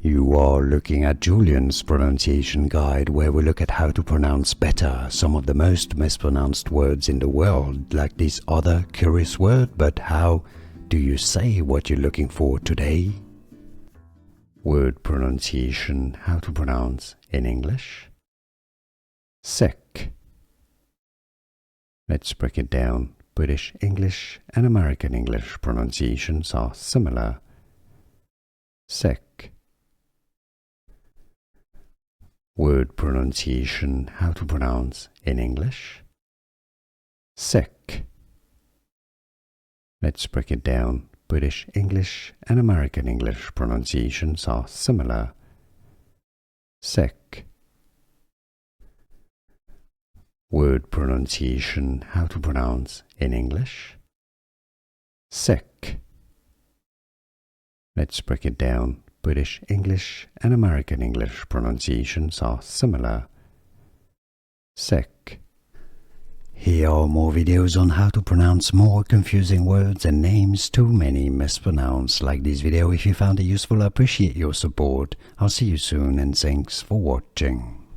You are looking at Julian's pronunciation guide, where we look at how to pronounce better some of the most mispronounced words in the world, like this other curious word. But how do you say what you're looking for today? Word pronunciation, how to pronounce in English. Sick. Let's break it down. British English and American English pronunciations are similar. Sick. Word pronunciation, how to pronounce in English. Sick. Let's break it down. British English and American English pronunciations are similar. Sick. Word pronunciation, how to pronounce in English. Sick. Let's break it down. British English and American English pronunciations are similar. Sick. Here are more videos on how to pronounce more confusing words and names too many mispronounced. Like this video if you found it useful. I appreciate your support. I'll see you soon and thanks for watching.